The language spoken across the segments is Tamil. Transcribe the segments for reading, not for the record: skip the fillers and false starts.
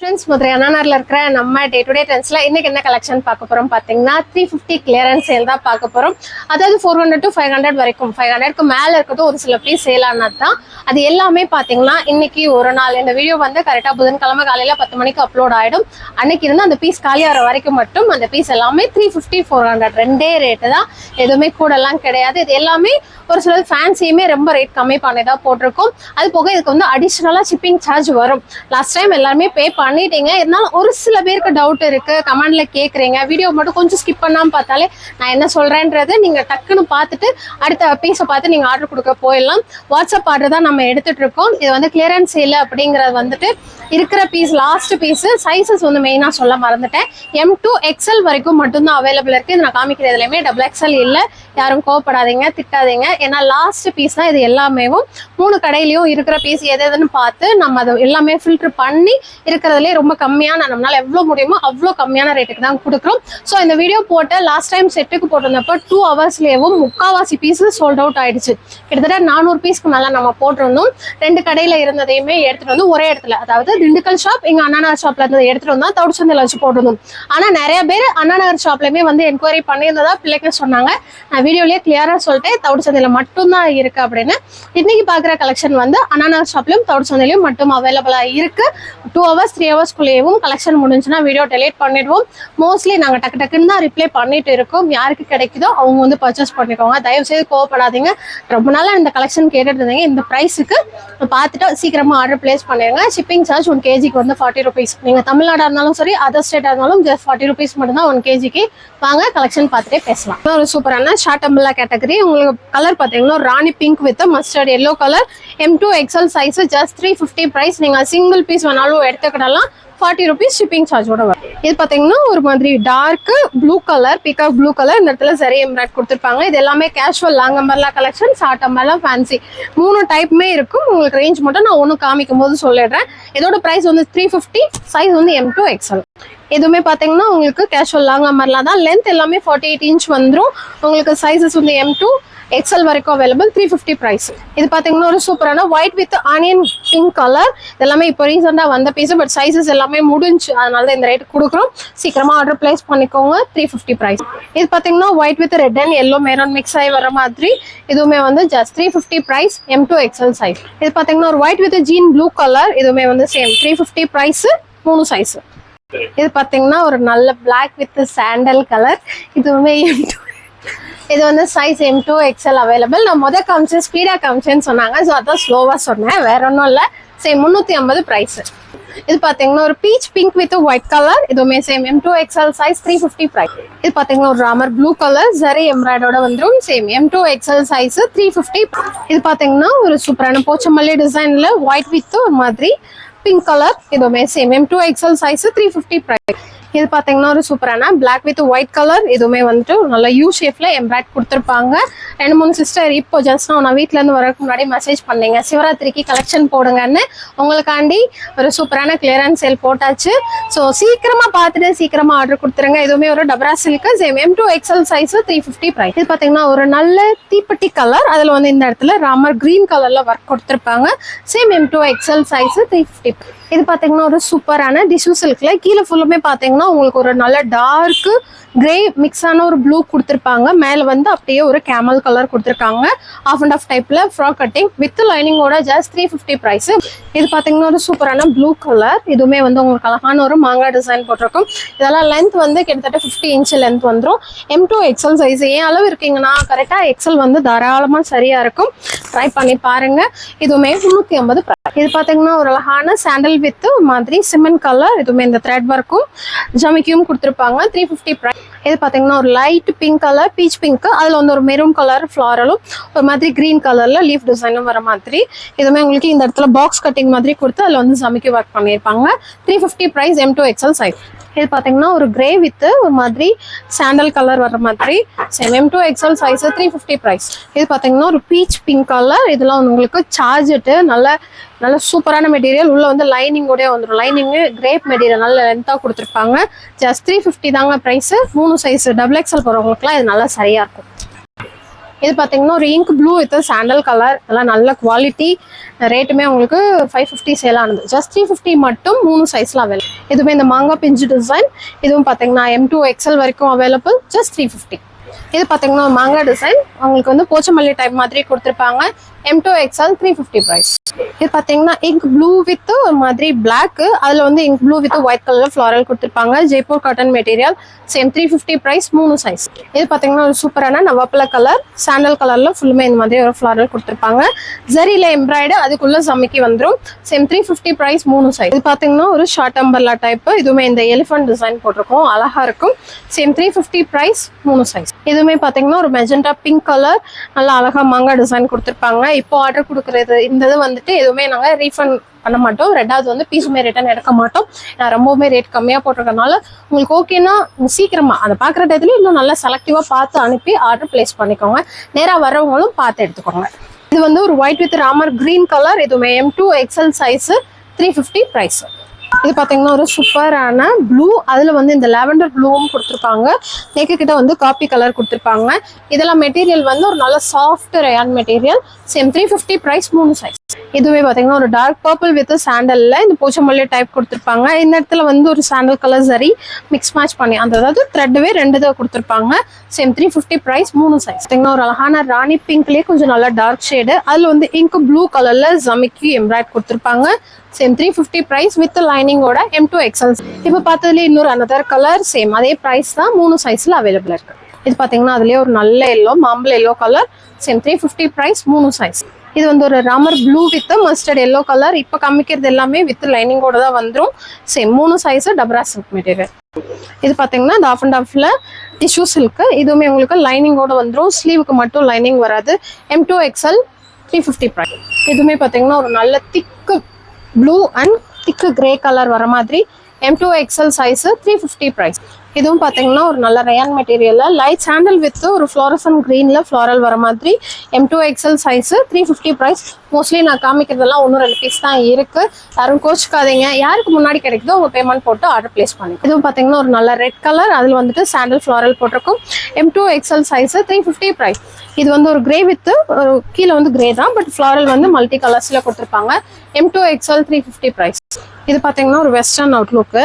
ஃப்ரெண்ட்ஸ் மதுரை அண்ணாநகர்ல இருக்கிற நம்ம டே டு டே ட்ரெண்ட்ஸ்ல இன்னைக்கு என்ன கலெக்ஷன் பார்க்க போறோம் பாத்தீங்கன்னா 350 கிளியரன்ஸ் சேல் தான் பார்க்க போறோம். அதாவது 400 to 500 வரைக்கும் 500க்கு மேல இருக்கிறது ஒரு சில பீஸ் சேல் ஆனது தான். அது எல்லாமே பாத்தீங்கன்னா இன்னைக்கு ஒரு நாள் இந்த வீடியோ வந்து கரெக்டா புதன்கிழமை காலையில 10 மணிக்கு அப்லோட் ஆயிடும். அன்னைக்கு இருந்து அந்த பீஸ் காலி ஆகிற வரைக்கும் மட்டும் அந்த பீஸ் எல்லாமே 350 400 ரெண்டே ரேட்டு தான், எதுவுமே கூட எல்லாம் கிடையாது. இது எல்லாமே ஒரு சில ஃபேன்சியுமே ரொம்ப ரேட் கம்மி பண்ணி தான் போட்டிருக்கோம். அது போக இதுக்கு வந்து அடிஷ்னலா ஷிப்பிங் சார்ஜ் வரும். லாஸ்ட் டைம் எல்லாருமே பே பண்ணிட்டீங்க. இருந்தாலும் ஒரு சில பேருக்கு டவுட் இருக்கு, கமெண்ட்ல கேக்குறீங்க. வீடியோ மட்டும் கொஞ்சம் ஸ்கிப் பண்ணாம பார்த்தாலே நான் என்ன சொல்றேன்றது நீங்க டக்குன்னு பார்த்துட்டு அடுத்த பீஸை பார்த்து நீங்க ஆர்டர் கொடுக்க போயிடலாம். வாட்ஸ்அப் ஆர்டர் தான் நம்ம எடுத்துட்டு இருக்கோம். இது வந்து கிளியரன்ஸ் சேல் அப்படிங்கிறது வந்துட்டு இருக்கிற பீஸ் லாஸ்ட் பீஸ். சைசஸ் வந்து மெயினா சொல்ல மறந்துட்டேன். M2 XL வரைக்கும் மட்டும்தான் அவைலபிள் இருக்கு. இது நான் காமிக்கிறதுலையுமே XXL இல்ல, யாரும் கோவப்படாதீங்க, திட்டாதீங்க. ஏன்னா லாஸ்ட் பீஸ் தான் இது எல்லாமே. 3 கடையிலயும் இருக்கிற பீஸ் எதுன்னு பார்த்து நம்ம அதை எல்லாமே ஃபில்டர் பண்ணி இருக்கிறதுலே ரொம்ப கம்மியான, நம்மளால எவ்வளவு முடியுமோ அவ்வளோ கம்மியான ரேட்டுக்கு தான் கொடுக்குறோம். ஸோ இந்த வீடியோ போட்ட லாஸ்ட் டைம் செட்டுக்கு போட்டிருந்தப்ப 2 ஹவர்ஸ்லேயும் 3/4 பீஸ் சோல்ட் அவுட் ஆயிடுச்சு. கிட்டத்தட்ட 400 பீஸ்க்கு மேல நம்ம போட்டிருந்தோம். 2 கடையில இருந்ததையுமே எடுத்துட்டு வந்து ஒரே இடத்துல, அதாவது திண்டுக்கல் ஷாப், இங்க அண்ணாநகர் ஷாப்ல இருந்தது எடுத்துட்டு வந்தா தவிர்ச்சந்தில வச்சு போட்டிருந்தோம். ஆனா நிறைய பேர் அண்ணாநகர் ஷாப்லயுமே வந்து என்கொயரி பண்ணியிருந்ததா பிள்ளைங்க சொன்னாங்க. நான் வீடியோலயே கிளியரா சொல்லிட்டேன் தவிர்ச்சந்தில மட்டும்தான் இருக்கு அப்படின்னு. இன்னைக்கு பாக்குற கலெக்ஷன் வந்து அண்ணாநகர் ஷாப்லயும் தவிர்ச்சந்திலையும் மட்டும் அவைலபிளா இருக்கு. 2 ஹவர்ஸ் 3 ஹவர்ஸ்க்குள்ளேயும் கலெக்ஷன் முடிஞ்சுன்னா வீடியோ டெலீட் பண்ணிடுவோம். மோஸ்ட்லி நாங்க டக்கு டக்குன்னு தான் ரிப்ளை பண்ணிட்டு இருக்கோம். யாருக்கு கிடைக்குதோ அவங்க வந்து பர்ச்சேஸ் பண்ணிக்கோங்க, தயவு செய்து கோவப்படாதீங்க. ரொம்ப நாளா இந்த கலெக்ஷன் கேட்டுட்டு இருந்தீங்க. இந்த பிரைஸுக்கு பார்த்துட்டு சீக்கிரமா ஆர்டர் பிளேஸ் பண்ணிடுங்க. ஷிப்பிங் சார்ஜ் 1 kgக்கு வந்து 40 rupees. நீங்க தமிழ்நாடா இருந்தாலும் சரி, அதர் ஸ்டேட்டா இருந்தாலும் ஜஸ்ட் 40 rupees மட்டும் தான் 1 kgக்கு. வாங்க கலெக்ஷன் பார்த்துட்டே பேசலாம். ஒரு சூப்பரான ஷார்ட் அம்பர்லா கேட்டகரி. உங்களுக்கு கலர் பார்த்தீங்கன்னா ராணி pink with mustard yellow colour. M2 XL size just 350 price. நீங்க சிங்கிள் பீஸ் வேணாலும் எடுத்துக்கிடலாம். 40 rupees ஷிப்பிங் சார்ஜோட வரும். இது பாத்தீங்கன்னா ஒரு மாதிரி dark blue colour, peacock blue colour. இந்த இடத்துல சரி எம்ப்ராய்ட் கொடுத்துருப்பாங்க. இது எல்லாமே casual long umbrella collection, short umbrella, fancy 3 டைப்புமே இருக்கும். உங்களுக்கு ரேஞ்ச் மட்டும் நான் ஒன்று காமிக்கும் போது சொல்லிடுறேன். இதோட பிரைஸ் வந்து 350, சைஸ் வந்து M2 XL. எதுவுமே பாத்தீங்கன்னா உங்களுக்கு கேஷுவல் லாங் அம்பர்லா தான். லென்த் எல்லாமே 48 inch வந்துடும். உங்களுக்கு சைசஸ் வந்து M2 XL வரைக்கும் அவைலபிள். 350 பிரைஸ். இது பாத்தீங்கன்னா ஒரு சூப்பரான white with onion pink colour. எல்லாமே இப்போ ரீசெண்டா வந்த பீஸ், பட் சைசஸ் எல்லாமே முடிஞ்சு, அதனால தான் இந்த ரேட் கொடுக்குறோம். சீக்கிரமா ஆர்டர் பிளேஸ் பண்ணிக்கோங்க. 350 பிரைஸ். இது பாத்தீங்கன்னா white with red and yellow maroon mix ஆகி வர மாதிரி. இதுவுமே வந்து just 350 price. M2 XL size. இது பாத்தீங்கன்னா ஒரு white with jean blue colour. இதுவுமே வந்து சேம் 350 பிரைஸ். 3 சைஸ். இது பாத்தீங்கன்னா ஒரு நல்ல பிளாக் வித் சாண்டல் கலர். இதுவுமே M2. இது வந்து சைஸ் M2 XL அவைலபிள். நான் முதல் காமிச்சேன், ஸ்பீடா காமிச்சேன்னு சொன்னாங்க. ஸோ அதான் ஸ்லோவா சொன்னேன், வேற ஒன்றும் இல்லை. Same 350 price. இது பாத்தீங்கன்னா ஒரு peach pink with white colour. இதுவுமே same M2 XL size 350 price. இது பாத்தீங்கன்னா ஒரு ராமர் ப்ளூ கலர், ஜரி எம்ப்ராய்டரோட வந்துடும். Same M2 XL size 350. இது பாத்தீங்கன்னா ஒரு சூப்பரான போச்சமல்லி டிசைன்ல ஒயிட் வித் ஒரு மாதிரி பிங்க் கலர். இதுவுமே same M2 XL size 350 price. இது பாத்தீங்கன்னா ஒரு சூப்பரான பிளாக் வித் ஒயிட் கலர். இதுவுமே வந்துட்டு நல்ல யூ ஷேப்ல எம்ப்ராய்ட் கொடுத்துருப்பாங்க. 2-3 சிஸ்டர் இப்போ ஜஸ்ட் நான் வீட்டுல இருந்து வரக்கு முன்னாடி மெசேஜ் பண்ணீங்க சிவராத்திரிக்கு கலெக்ஷன் போடுங்கன்னு. உங்களுக்காண்டி ஒரு சூப்பரான கிளியரன்ஸ் சேல் போட்டாச்சு. ஸோ சீக்கிரமா பார்த்துட்டு சீக்கிரமா ஆர்டர் கொடுத்துருங்க. இதுவுமே ஒரு டபரா silk, same M2 XL size 350 price. இது பாத்தீங்கன்னா ஒரு நல்ல தீப்பெட்டி கலர். அதுல வந்து இந்த இடத்துல ராமர் கிரீன் கலர்ல ஒர்க் கொடுத்துருப்பாங்க. Same M2 XL size 350. இது பாத்தீங்கன்னா ஒரு சூப்பரான டிஷ்யூ சில்க்ல கீழே ஃபுல்லுமே பாத்தீங்கன்னா உங்களுக்கு ஒரு நல்ல டார்க் கிரே மிக்ஸ் ஆன ஒரு ப்ளூ கொடுத்துருப்பாங்க. மேல வந்து அப்படியே ஒரு கேமல் கலர் கொடுத்துருக்காங்க. ஆஃப் அண்ட் ஆஃப் டைப்ல ஃப்ராக் கட்டிங் வித் லைனிங்கோட ஜஸ்ட் 350 பிரைஸ். இது பாத்தீங்கன்னா ஒரு சூப்பரான ப்ளூ கலர். இதுவுமே வந்து உங்களுக்கு அழகான ஒரு மாங்காய் டிசைன் போட்டிருக்கும். இதெல்லாம் லென்த் வந்து கிட்டத்தட்ட 50 inch லென்த் வந்துடும். M2 XL size. ஏன் அளவு இருக்கீங்கன்னா கரெக்டா XL வந்து தாராளமா சரியா இருக்கும். ட்ரை பண்ணி பாருங்க. இதுவுமே 350 பிரைஸ். இது பாத்தீங்கன்னா ஒரு அழகான சாண்டல் வித் மாதிரி சிமெண்ட் கலர். இதுவுமே இந்த த்ரெட் ஒர்க்கும் ஜமிக்கியும் கொடுத்துருப்பாங்க. 350 பிரைஸ். இது பாத்தீங்கன்னா ஒரு light pink colour, beach pink. அதுல வந்து ஒரு மெரூன் கலர் ஃபிளாரலும் ஒரு மாதிரி கிரீன் கலர்ல லீஃப் டிசைனும் வர மாதிரி. இதுவுமே உங்களுக்கு இந்த இடத்துல பாக்ஸ் கட்டிங் மாதிரி கொடுத்து அதுல வந்து ஜமிக்கி ஒர்க் பண்ணியிருப்பாங்க. 350 பிரைஸ். M2 XL size. இது பாத்தீங்கன்னா ஒரு கிரே வித் ஒரு மாதிரி சாண்டல் கலர் வர மாதிரி. Same M2 XL size 350 price. இது பாத்தீங்கன்னா ஒரு பீச் பிங்க் கலர். இதெல்லாம் உங்களுக்கு சார்ஜெட்டு நல்ல சூப்பரான மெட்டீரியல். உள்ள வந்து லைனிங்கோட வந்துடும். லைனிங் கிரேப் மெட்டீரியல் நல்ல லென்த்தா கொடுத்துருப்பாங்க. ஜஸ்ட் 350 தாங்க பிரைஸ். 3 சைஸ் XXL போறவங்களுக்குலாம் இது நல்லா சரியா இருக்கும். இது பார்த்தீங்கன்னா ஒரு ink blue with sandal colour, அதெல்லாம் நல்ல குவாலிட்டி. ரேட்டுமே உங்களுக்கு 550 சேல் ஆனது. ஜஸ்ட் 350 மட்டும் 3 சைஸ்ல அவைலபிள். இதுவுமே இந்த மாங்காய் பிஞ்சு டிசைன், இதுவும் பார்த்தீங்கன்னா M2 XL வரைக்கும் அவைலபிள். ஜஸ்ட் 350. இது பார்த்தீங்கன்னா மாங்காய் டிசைன், உங்களுக்கு வந்து போச்சமல்லி டைப் மாதிரி கொடுத்துருப்பாங்க. M2 XL 350 price. இது பார்த்தீங்கன்னா இங்க் ப்ளூ வித் ஒரு மாதிரி பிளாக், அதில் வந்து ink blue with white colour floral கொடுத்துருப்பாங்க. Jaipur cotton material, same 350 price, 3 size. இது பார்த்தீங்கன்னா ஒரு சூப்பரான நவாப்பழ கலர், சாண்டல் கலர்ல ஃபுல்லுமே இந்த மாதிரி ஒரு ஃப்ளாரல் கொடுத்துருப்பாங்க. ஜரியில எம்ப்ராய்டு, அதுக்குள்ள சமைக்கி வந்துடும். Same 350 price, 3 size. இது பார்த்தீங்கன்னா ஒரு ஷார்ட் அம்பர்லா டைப், இதுவுமே இந்த எலிஃபென்ட் டிசைன் போட்டிருக்கோம், அழகா இருக்கும். Same 350 price, 3 size. இதுவுமே பார்த்தீங்கன்னா ஒரு மெஜெண்டா பிங்க் கலர், நல்லா அழகா மாங்காய் டிசைன் கொடுத்துருப்பாங்க. இப்போ ஆர்டர் கொடுக்குறது இந்த இது வந்துட்டு எதுவுமே நாங்கள் ரீஃபண்ட் பண்ண மாட்டோம். ரெண்டாவது வந்து பீஸுமே ரிட்டர்ன் எடுக்க மாட்டோம். நான் ரொம்பவுமே ரேட் கம்மியாக போட்டிருக்கனால உங்களுக்கு ஓகேன்னா சீக்கிரமா அதை பார்க்குற டயத்துல இன்னும் நல்லா செலக்டிவாக பார்த்து அனுப்பி ஆர்டர் பிளேஸ் பண்ணிக்கோங்க. நேராக வரவங்களும் பார்த்து எடுத்துக்கோங்க. இது வந்து ஒரு white with Ramar green colour, இதுவுமே M2 XL சைஸ், 350 பிரைஸ். இது பார்த்தீங்கன்னா ஒரு சூப்பரான ப்ளூ, அதில் வந்து இந்த லாவெண்டர் ப்ளூவும் கொடுத்துருப்பாங்க. நெக்கு கிட்ட வந்து காப்பி கலர் கொடுத்துருப்பாங்க. இதெல்லாம் மெட்டீரியல் வந்து ஒரு நல்ல soft rayon material. Same 350 price, 3 size. இதுவே பார்த்தீங்கன்னா ஒரு டார்க் பர்பிள் வித் சாண்டல்ல இந்த பூச்சமல்லி டைப் கொடுத்துருப்பாங்க. இந்த இடத்துல வந்து ஒரு சாண்டல் கலர் சரி மிக்ஸ் மேட்ச் பண்ணி அந்த அதாவது த்ரெட்வே 2 இதை கொடுத்துருப்பாங்க. Same 350 price, 3 size. பார்த்தீங்கன்னா ஒரு அழகான ராணி பிங்க்லேயே கொஞ்சம் நல்லா டார்க் ஷேடு, அதில் வந்து இங்க் ப்ளூ கலர்ல ஜமிக்கி எம்ப்ராய்ட் கொடுத்துருப்பாங்க. சேம் 350 பிரைஸ் வித் லைனிங்கோட M2 XL. இப்போ பார்த்ததுலேயே இன்னொரு அனதர் கலர், சேம் அதே பிரைஸ் தான், 3 சைஸ்ல அவைலபிள் இருக்கு. இது பார்த்தீங்கன்னா அதுலேயே ஒரு நல்ல எல்லோ, மாம்பழ yellow colour, same 350 price, 3 size. இது வந்து ஒரு Ramar blue with mustard yellow colour, இப்போ காமிக்கிறது எல்லாமே வித் லைனிங்கோட தான் வந்துடும். சேம் 3 சைஸ், டபரா சில்க் மெட்டீரியல். இது பார்த்தீங்கன்னா இந்த ஆஃப் அண்ட் ஆஃப்ல டிஷ்யூ சில்க், இதுவுமே உங்களுக்கு லைனிங்கோட வந்துடும். ஸ்லீவுக்கு மட்டும் லைனிங் வராது. M2 XL 350 price. இதுவுமே பார்த்தீங்கன்னா ஒரு நல்ல திக்கு ப்ளூ அண்ட் திக்கு கிரே கலர் வர மாதிரி M2 XL சைஸ், 350 பிரைஸ். இதுவும் பார்த்தீங்கன்னா ஒரு நல்ல ரயான் மெட்டீரியல்ல லைட் சாண்டல் வித் ஒரு ஃப்ளோரசன் கிரீன்ல ஃப்ளாரல் வர மாதிரி M2 XL size, 350 price. Mostly நான் காமிக்கிறதெல்லாம் 1-2 பீஸ் தான் இருக்கு, யாரும் கோச்சிக்காதீங்க. யாருக்கு முன்னாடி கிடைக்குதோ அவங்க பேமெண்ட் போட்டு ஆர்டர் பிளேஸ் பண்ணி. இதுவும் பார்த்தீங்கன்னா ஒரு நல்ல ரெட் கலர், அதில் வந்துட்டு சாண்டல் ஃப்ளாரல் போட்டிருக்கும். M2 XL size, 350 price. இது வந்து ஒரு கிரே வித் கீழே வந்து கிரே தான், பட் ஃப்ளாரல் வந்து மல்டி கலர்ஸ்ல கொடுத்துருப்பாங்க. M2 XL 350 price. இது பார்த்தீங்கன்னா ஒரு வெஸ்டர்ன் அவுட்லுக்கு,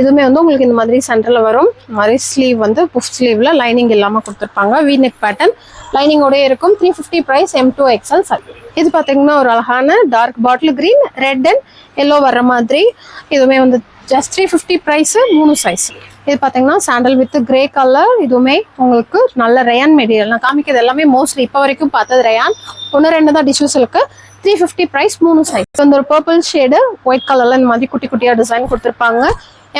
இதுவுமே வந்து உங்களுக்கு இந்த மாதிரி சென்டர்ல வரும். இந்த மாதிரி ஸ்லீவ் வந்து புஃப் ஸ்லீவ்ல லைனிங் இல்லாம கொடுத்துருப்பாங்க. வி நெக் பேட்டர்ன் லைனிங்கோட இருக்கும். 350 பிரைஸ், M2 XL சைஸ். இது பார்த்தீங்கன்னா ஒரு அழகான dark bottle green, red and yellow வர்ற மாதிரி, இதுவுமே வந்து ஜஸ்ட் 350 பிரைஸ், 3 சைஸ். இது பார்த்தீங்கன்னா சாண்டல் வித் கிரே கலர், இதுவுமே உங்களுக்கு நல்ல ரயான் மெட்டீரியல். நான் காமிக்கிறது எல்லாமே மோஸ்ட்லி இப்போ வரைக்கும் பார்த்தது ரயான், 1-2 தான் டிஷ்யூஸ் இருக்கு. 350 பிரைஸ், 3 சைஸ். வந்து ஒரு பர்பிள் ஷேடு ஒயிட் கலர்ல இந்த மாதிரி குட்டி குட்டியா டிசைன் கொடுத்துருப்பாங்க.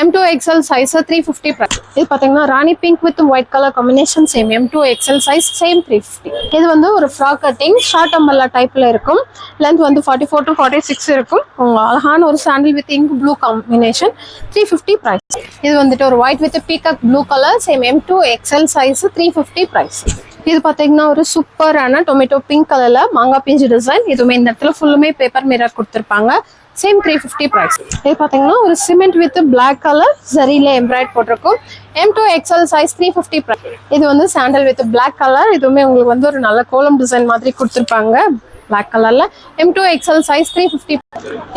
M2 XL size, 350 price. இது பார்த்தீங்கன்னா ராணி pink with white colour combination, same M2 XL size, same 350. இது வந்து ஒரு ஃப்ராக் கட்டிங் ஷார்ட் அம்பர்லா டைப்ல இருக்கும். லென்த் வந்து 44 to 46 இருக்கும். அழகான ஒரு sandal with ink blue combination, 350 price. இது வந்துட்டு ஒரு white with peacock blue colour, same M2 XL size, 350 price. இது பார்த்தீங்கன்னா ஒரு சூப்பரான டொமேட்டோ பிங்க் கலர்ல மாங்காய் பிஞ்சு டிசைன், இதுவுமே இந்த இடத்துல ஃபுல்லுமே பேப்பர் மிரர் கொடுத்துருப்பாங்க. Same 350 price. இது பார்த்தீங்கன்னா ஒரு சிமெண்ட் வித் பிளாக் கலர் சரியில எம்ப்ராய்ட் போட்டிருக்கும். M2 XL size, 350 price. இது வந்து சாண்டல் வித் பிளாக் கலர், இதுவுமே உங்களுக்கு வந்து ஒரு நல்ல கோலம் டிசைன் மாதிரி கொடுத்துருப்பாங்க பிளாக் கலர்ல. M2 XL size, 350.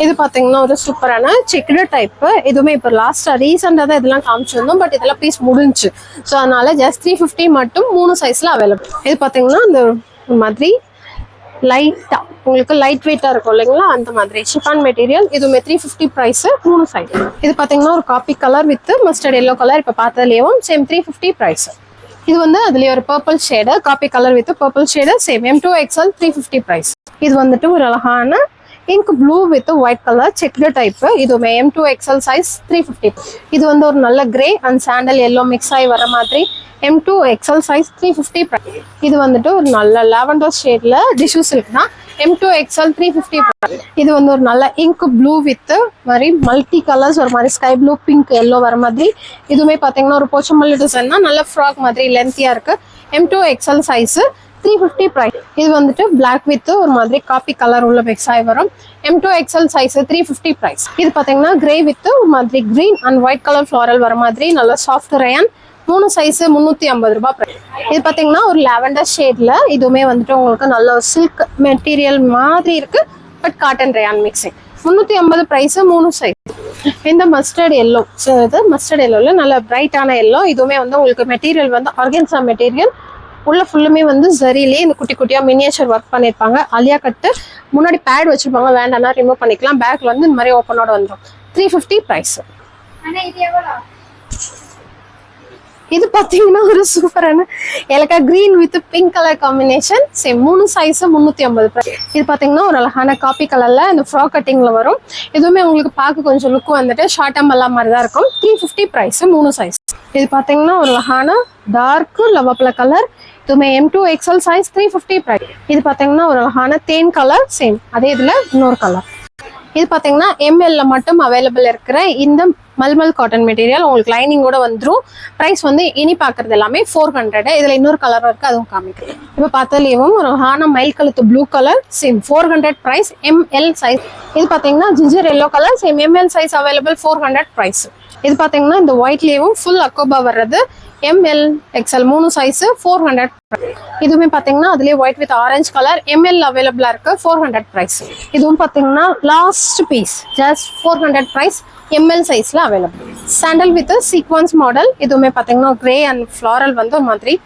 இது பார்த்தீங்கன்னா ஒரு சூப்பரான செக்குடு டைப், இதுவுமே இப்போ லாஸ்டா ரீசெண்டாக தான் இதெல்லாம் காமிச்சிருந்தோம், பட் இதெல்லாம் பீஸ் முடிஞ்சு. ஸோ அதனால ஜஸ்ட் 350 மட்டும் 3 சைஸ்ல அவைலபிள். இது பார்த்தீங்கன்னா இந்த மாதிரி லைட்டா உங்களுக்கு லைட் வெயிட்டா இருக்கும் இல்லைங்களா, அந்த மாதிரி ஷிஃபான் மெட்டீரியல், இதுவுமே 350 பிரைஸ், 3 சைஸ். இது பார்த்தீங்கன்னா ஒரு coffee colour with mustard yellow colour, இப்போ பார்த்ததுலேயும் சேம் 350 பிரைஸ். இது வந்து அதுலேயே ஒரு purple shade, coffee colour with purple shade, same M2 XL 350 price. இது வந்துட்டு ஒரு அழகான ink blue with white colour checked type, இதுவுமே M2 XL சைஸ், 350. இது வந்து ஒரு நல்ல grey and sandal yellow mix ஆகி வர மாதிரி M2 XL சைஸ், 350 பிரைஸ். இது வந்துட்டு ஒரு நல்ல லாவெண்டர் ஷேட்ல டிஷ்யூ சில்க் தான், M2 XL 350 பிரைஸ். இது வந்து ஒரு நல்ல இங்க் ப்ளூ வித் மாதிரி மல்டி கலர்ஸ், ஒரு மாதிரி ஸ்கை ப்ளூ பிங்க் எல்லோ வர மாதிரி, இதுவுமே பார்த்தீங்கன்னா ஒரு போச்சமல்லி டிசைன் தான், நல்ல ஃப்ராக் மாதிரி லென்த்தியா இருக்கு. M2 XL size, 350 price. இது வந்துட்டு பிளாக் வித் ஒரு மாதிரி காப்பி கலர் உள்ள மிக்ஸ் ஆகி வரும். M2 XL size, 350 price. இது பார்த்தீங்கன்னா கிரே வித் ஒரு மாதிரி green and white colour floral வர மாதிரி நல்ல சாஃப்ட் ரயான், 3 சைஸ் 350 ரூபாய். இது பாத்தீங்கன்னா ஒரு லாவெண்டர் ஷேட்ல இதுவுமே வந்துட்டு உங்களுக்கு நல்ல ஒரு சில்க் மெட்டீரியல் மாதிரி இருக்கு. But cotton rayon mixing. 350 price 3 size. இந்த மஸ்டர்ட் எல்லோ, ஸோ இது மஸ்டர்ட் எல்லோல நல்ல பிரைட்டான எல்லோ. இதுவுமே வந்து உங்களுக்கு மெட்டீரியல் வந்து ஆர்கன்சா மெட்டீரியல். உள்ள ஃபுல்லுமே வந்து சரியிலே இந்த குட்டி குட்டியா மினியேச்சர் ஒர்க் பண்ணிருப்பாங்க. அலியா கட்டு. முன்னாடி பேட் வச்சிருப்பாங்க, வேண்டாம்னா ரிமூவ் பண்ணிக்கலாம். பேக்ல வந்து இந்த மாதிரி ஓப்பனோட வந்துடும். 350 பிரைஸ். இது பாத்தீங்கன்னா ஒரு சூப்பரான எலக்கா green with pink colour combination. Same 3 size 350. இது பாத்தீங்கன்னா ஒரு அழகான காப்பி கலர்ல இந்த ஃப்ராக் கட்டிங்ல வரும். இதுவுமே உங்களுக்கு பார்க்க கொஞ்சம் லுக் வந்துட்டு ஷார்ட் அம்பல்லா மாதிரி தான் இருக்கும். 350 பிரைஸ் 3 சைஸ். இது பாத்தீங்கன்னா ஒரு அழகான டார்க் லவப்ல கலர். இதுவுமே M2 XL சைஸ் 350 பிரைஸ். இது பாத்தீங்கன்னா ஒரு அழகான தேன் கலர். சேம் அதே இதுல இன்னொரு கலர். இது பாத்தீங்கன்னா ML மட்டும் அவைலபிள் இருக்கிற இந்த மல்மல் காட்டன் மெட்டீரியல். உங்களுக்கு லைனிங் கூட வந்துடும். பிரைஸ் வந்து இனி பாக்குறது எல்லாமே 400. இதுல இன்னொரு கலர் இருக்கு, அதுவும் காமிக்கிறேன். இப்ப பார்த்தாலேயும் ஒரு ஹான மயில் கழுத்து blue colour. Same 400 price. ML size. இது பாத்தீங்கன்னா ginger yellow colour. Same ML size available 400 price. இது பாத்தீங்கன்னா இந்த ஒயிட்லயும் ஃபுல் அக்கோபா வர்றது. ML XL 3 size 400. இதுவுமே பாத்தீங்கன்னா அதுலயே white with orange colour. ML அவைலபிளா இருக்கு. 400 பிரைஸ். இதுவும் பாத்தீங்கன்னா last piece just 400 price. ML சைஸ்ல available. Sandal with sequins model. இதுவுமே பாத்தீங்கன்னா கிரே அண்ட் ஃபிளாரல் வந்து மாதிரி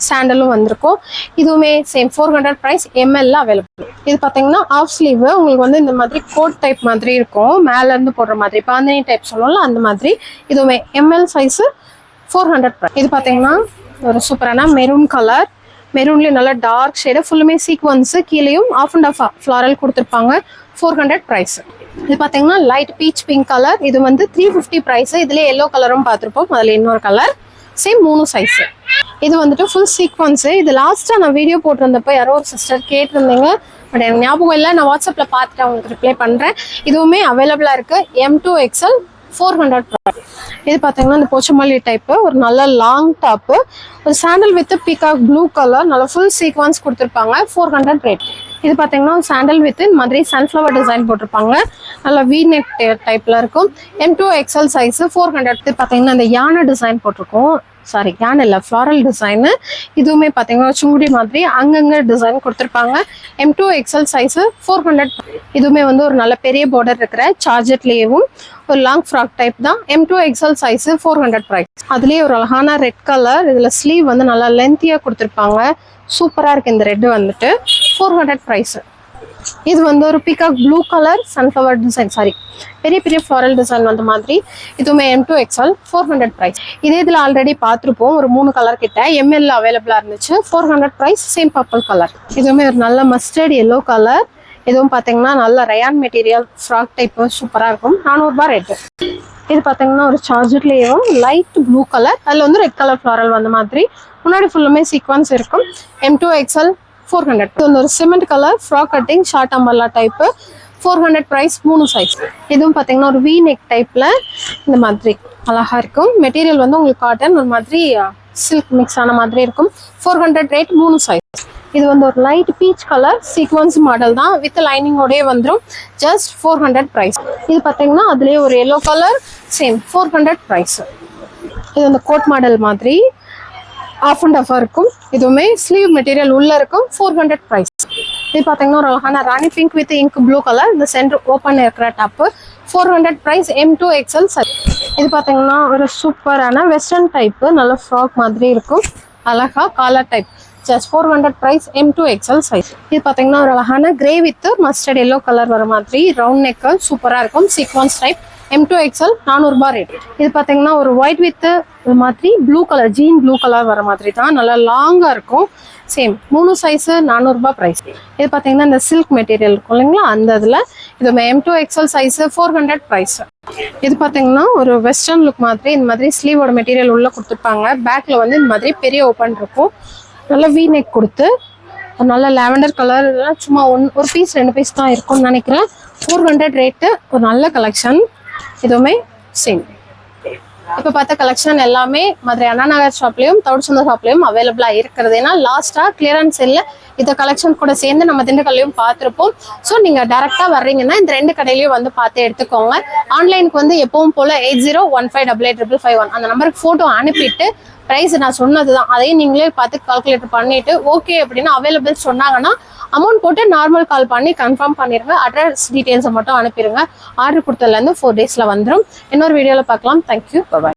சாண்டலும் வந்திருக்கும். இதுவுமே சேம் 400 பிரைஸ். ML available. இது பாத்தீங்கன்னா ஆஃப் ஸ்லீவ் உங்களுக்கு வந்து இந்த மாதிரி கோட் டைப் மாதிரி இருக்கும். மேல இருந்து போடுற மாதிரி பாந்தினி டைப் சொல்லுவோம்ல அந்த மாதிரி. இதுவுமே ML சைஸ் 400 பிரைஸ். இது பாத்தீங்கன்னா ஒரு சூப்பரான மெரூன் கலர். மெரூன்லயே நல்ல டார்க் ஷேடு. ஃபுல்லுமே சீக்வன்ஸ். கீழேயும் ஆஃப் அண்ட் ஆஃப் ஃபிளாரல் கொடுத்துருப்பாங்க. 400 பிரைஸ். இது பாத்தீங்கன்னா லைட் பீச் பிங்க் கலர். இது வந்து 350 பிரைஸ். இதுல எல்லோ கலரும் பார்த்துருப்போம். அதுல இன்னொரு கலர். Same 3 size. இது வந்துட்டு ஃபுல் சீக்வன்ஸ். இது லாஸ்டா நான் வீடியோ போட்டிருந்தப்ப யாரோ ஒரு சிஸ்டர் கேட்டிருந்தீங்க. பட் எனக்கு ஞாபகம் இல்லை. நான் வாட்ஸ்அப்ல பார்த்துட்டு அவங்களுக்கு ரிப்ளை பண்றேன். இதுவுமே அவைலபிளா இருக்கு. M2 XL 400. இது பாத்தீங்கன்னா இந்த போச்சமல்லி டைப் ஒரு நல்ல லாங் டாப். ஒரு sandal with peacock blue colour. நல்ல ஃபுல் சீக்வன்ஸ் கொடுத்துருப்பாங்க. 400 ரேட். இது பாத்தீங்கன்னா சாண்டல் வித் இந்த மாதிரி சன்ஃபிளவர் டிசைன் போட்டிருப்பாங்க. நல்ல வி நெக் டைப்ல இருக்கும். M2 XL size 400. இது பாத்தீங்கன்னா இந்த யானை டிசைன் போட்டிருக்கோம். சாரி யானை இல்லை, ஃப்ளாரல் டிசைனு. இதுவுமே பாத்தீங்கன்னா சுங்குடி மாதிரி அங்கங்க டிசைன் கொடுத்துருப்பாங்க. M2 XL size 400. இதுவுமே வந்து ஒரு நல்ல பெரிய பார்டர் இருக்கிற சார்ஜெட்லேயும் ஒரு லாங் ஃப்ராக் டைப் தான். M2 XL size 400 price. அதுலயே ஒரு அழகான ரெட் கலர். இதுல ஸ்லீவ் வந்து நல்லா லென்த்தியா கொடுத்துருப்பாங்க. சூப்பரா இருக்கு இந்த ரெட் வந்துட்டு. 400 பிரைஸ். இது வந்து ஒரு peacock blue colour sunflower design. Sorry பெரிய பெரிய ஃப்ளாரல் டிசைன் வந்த மாதிரி. இதுவுமே M2 XL 400 பிரைஸ். இதே இதுல ஆல்ரெடி பார்த்துருப்போம். ஒரு 3 கலர் கிட்ட ML அவைலபிளா இருந்துச்சு. 400 பிரைஸ். Same purple colour. இதுவுமே ஒரு நல்ல மஸ்டர்ட் எல்லோ கலர். இதுவும் பாத்தீங்கன்னா நல்ல ரயான் மெட்டீரியல் ஃப்ராக் டைப். சூப்பரா இருக்கும். 400 ரூபாய் ரேட். இது பாத்தீங்கன்னா ஒரு சார்ஜர்லயும் லைட் ப்ளூ கலர். அதுல வந்து ரெட் கலர் ஃப்ளாரல் வந்த மாதிரி. முன்னாடி ஃபுல்லுமே சீக்வன்ஸ் இருக்கும். M2 XL 400. இது வந்து ஒரு cement colour frock cutting short umbrella type. 400 price. 3 size. இதுவும் பாத்தீங்கன்னா ஒரு வி நெக் டைப்ல இந்த மாதிரி அழகா இருக்கும். மெட்டீரியல் வந்து உங்களுக்கு காட்டன் ஒரு மாதிரி சில்க் மிக்ஸ் ஆன மாதிரி இருக்கும். 400 ரேட். 3 சைஸ். இது வந்து ஒரு light peach colour sequins model தான். வித் லைனிங்கோடய வந்துடும். Just 400 price. இது பாத்தீங்கன்னா அதுலயே ஒரு எல்லோ கலர். Same 400 price. இது வந்து கோட் மாடல் மாதிரி ஆஃப் அண்ட் ஆஃபா இருக்கும். இதுவுமே ஸ்லீவ் மெட்டீரியல் உள்ள இருக்கும். 400 பிரைஸ். இது பாத்தீங்கன்னா ஒரு அழகான ராணி pink with ink blue colour. இந்த சென்டர் ஓப்பன் இருக்கிற top. 400 price. M2 XL size. இது பாத்தீங்கன்னா ஒரு சூப்பரான வெஸ்டர்ன் டைப். நல்ல ஃப்ராக் மாதிரி இருக்கும். அழகா collar type. Just 400 price. M2 XL size. இது பாத்தீங்கன்னா ஒரு அழகான grey with mustard yellow colour வர மாதிரி ரவுண்ட் நெக். சூப்பரா இருக்கும். Sequence type. M2 XL 400 ரூபாய் ரேட். இது பாத்தீங்கன்னா ஒரு ஒயிட் வித் இது மாதிரி blue colour jean blue colour வர மாதிரி தான். நல்லா லாங்கா இருக்கும். சேம் 3 சைஸ் 400 ரூபாய் பிரைஸ். இது பாத்தீங்கன்னா இந்த சில்க் மெட்டீரியல் இருக்கும் இல்லைங்களா, அந்த இதுல இது M2 XL சைஸ் 400 பிரைஸ். இது பாத்தீங்கன்னா ஒரு வெஸ்டர்ன் லுக் மாதிரி இந்த மாதிரி ஸ்லீவோட மெட்டீரியல் உள்ள கொடுத்துருப்பாங்க. பேக்ல வந்து இந்த மாதிரி பெரிய ஓப்பன் இருக்கும். நல்ல வி நெக் கொடுத்து நல்ல லாவெண்டர் கலர். சும்மா ஒரு பீஸ் 2 பீஸ் தான் இருக்கும்னு நினைக்கிறேன். 400 ரேட்டு. ஒரு நல்ல கலெக்ஷன். இதுவுமே சேம். இப்போ பார்த்த கலெக்ஷன் எல்லாமே மதுரை அண்ணா நகர் ஷாப்லயும் தவுட்சந்த ஷாப்லயும் அவைலபிளா இருக்கிறது. ஏன்னா லாஸ்டா கிளியரன்ஸ் செல்ல இந்த கலெக்ஷன் கூட சேர்ந்து நம்ம திண்டுக்கல்லையும் பார்த்துருப்போம். ஸோ நீங்க டைரக்டா வர்றீங்கன்னா இந்த 2 கடையிலையும் வந்து பார்த்து எடுத்துக்கோங்க. ஆன்லைனுக்கு வந்து எப்பவும் போல 8015885551 அந்த நம்பருக்கு போட்டோ அனுப்பிட்டு ப்ரைஸ் நான் சொன்னது தான். அதையும் நீங்களே பார்த்து கால்குலேட் பண்ணிட்டு ஓகே அப்படின்னா அவைலபிள் சொன்னாங்கன்னா அமௌண்ட் போட்டு நார்மல் கால் பண்ணி கன்ஃபார்ம் பண்ணிடுங்க. அட்ரஸ் டீட்டெயில்ஸை மட்டும் அனுப்பிடுங்க. ஆர்டர் கொடுத்ததுலேருந்து 4 daysல வந்துடும். இன்னொரு வீடியோவில் பார்க்கலாம். தேங்க்யூ. பாய்.